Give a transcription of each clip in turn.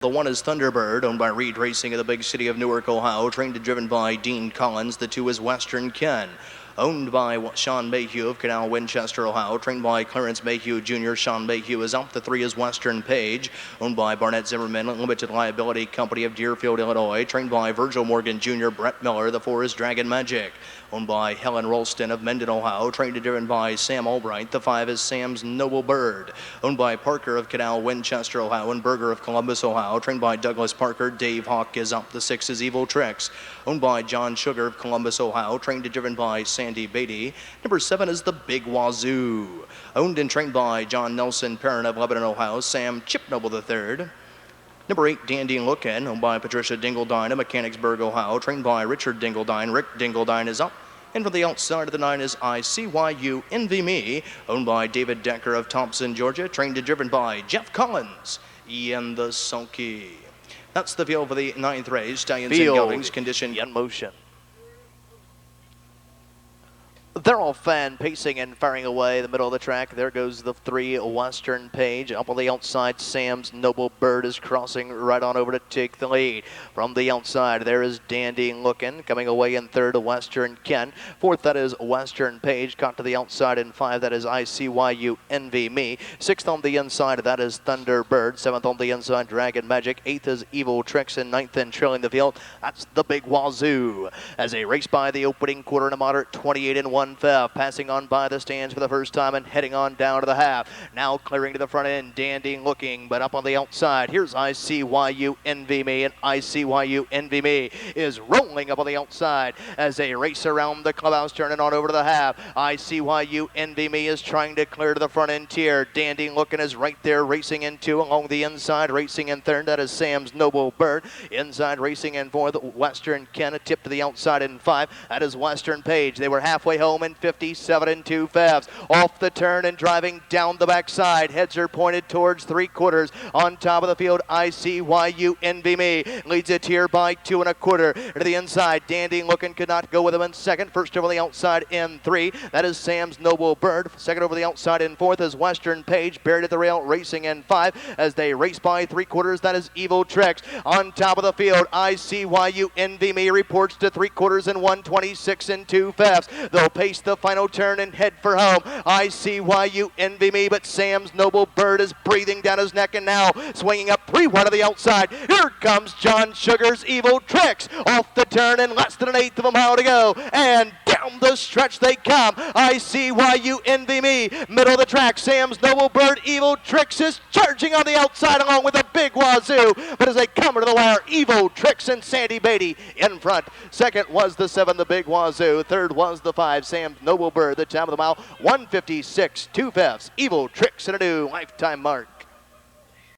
The one is Thunderbird, owned by Reed Racing of the big city of Newark, Ohio, trained and driven by Dean Collins. The two is Western Ken, owned by Sean Mayhew of Canal, Winchester, Ohio, trained by Clarence Mayhew Jr. Sean Mayhew is up. The three is Western Page, owned by Barnett Zimmerman, Limited Liability Company of Deerfield, Illinois, trained by Virgil Morgan Jr. Brett Miller. The four is Dragon Magic, owned by Helen Rolston of Mendon, Ohio, trained and driven by Sam Albright. The five is Sam's Noble Bird, owned by Parker of Canal, Winchester, Ohio, and Berger of Columbus, Ohio, trained by Douglas Parker. Dave Hawk is up. The six is Evil Tricks, owned by John Sugar of Columbus, Ohio, trained and driven by Sandy Beatty. Number seven is the Big Wazoo, owned and trained by John Nelson Perrin of Lebanon, Ohio, Sam Chip Noble III. Number 8, Dandy Lookin', owned by Patricia Dingledine of Mechanicsburg, Ohio, trained by Richard Dingledine. Rick Dingledine is up. And from the outside of the 9 is ICYU Envy Me, owned by David Decker of Thompson, Georgia, trained and driven by Jeff Collins. Ian the Sulky. That's the field for the 9th race. Stallions and Geldings, condition in motion. They're all fan pacing and firing away the middle of the track. There goes the 3 Western Page. Up on the outside, Sam's Noble Bird is crossing right on over to take the lead. From the outside, there is Dandy Lookin'. Coming away in 3rd, Western Ken. 4th, that is Western Page. Caught to the outside in 5, that is ICYU Envy Me. 6th on the inside, that is Thunderbird. 7th on the inside, Dragon Magic. 8th is Evil Tricks. And 9th and trailing the field, that's the Big Wazoo. As they race by the opening quarter in a moderate 28 and 1. Passing on by the stands for the first time and heading on down to the half. Now clearing to the front end, Dandy Looking, but up on the outside, here's ICYU Envy Me, and ICYU Envy Me is rolling up on the outside as they race around the clubhouse, turning on over to the half. ICYU Envy Me is trying to clear to the front end tier. Dandy Looking is right there racing in 2. Along the inside, racing in 3rd, that is Sam's Noble Bird. Inside racing in 4th, Western Ken, a tip to the outside in 5, that is Western Page. They were halfway home in 57 and 2 fifths. Off the turn and driving down the backside. Heads are pointed towards 3/4. On top of the field, ICYU Envy Me leads it here by 2 1/4. To the inside, Dandy Looking could not go with him in 2nd. First over the outside in 3. That is Sam's Noble Bird. 2nd over the outside in 4th is Western Page. Buried at the rail, racing in 5 as they race by 3/4. That is Evil Tricks. On top of the field, ICYU Envy Me reports to 3/4 and 126 and 2 fifths. They'll pace the final turn and head for home. ICYU Envy Me, but Sam's Noble Bird is breathing down his neck and now swinging up 3-1 to the outside. Here comes John Sugar's Evil Tricks. Off the turn and less than 1/8 of a mile to go. And down the stretch they come. ICYU Envy Me. Middle of the track, Sam's Noble Bird. Evil Tricks is charging on the outside along with a Big Wazoo. But as they come to the wire, Evil Tricks and Sandy Beatty in front. 2nd was the 7, the Big Wazoo. 3rd was the 5, Sam's Noble Bird. The top of the mile, 156 2 fifths. Evil Tricks and a new lifetime mark.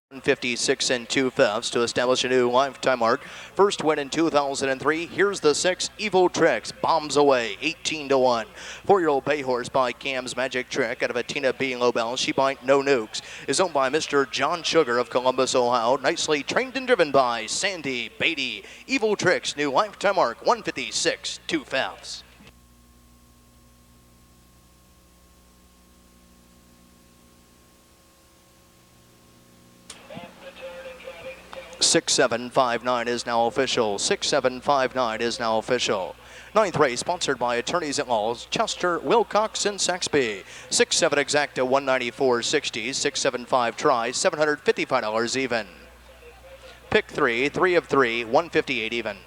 156 and 2 fifths to establish a new lifetime mark. First win in 2003. Here's the 6, Evil Tricks. Bombs away, 18 to 1. 4-year-old bay horse by Cam's Magic Trick out of Atina B. Lobel. She bite No Nukes is owned by Mr. John Sugar of Columbus, Ohio. Nicely trained and driven by Sandy Beatty. Evil Tricks, new lifetime mark, 156 2 fifths. 6759 is now official. 6759 is now official. 9th race sponsored by Attorneys at Laws, Chester, Wilcox, and Saxby. 6-7 exacta, 194.60. 6-7-5 try, $755 even. Pick 3, 3 of 3, 158 even.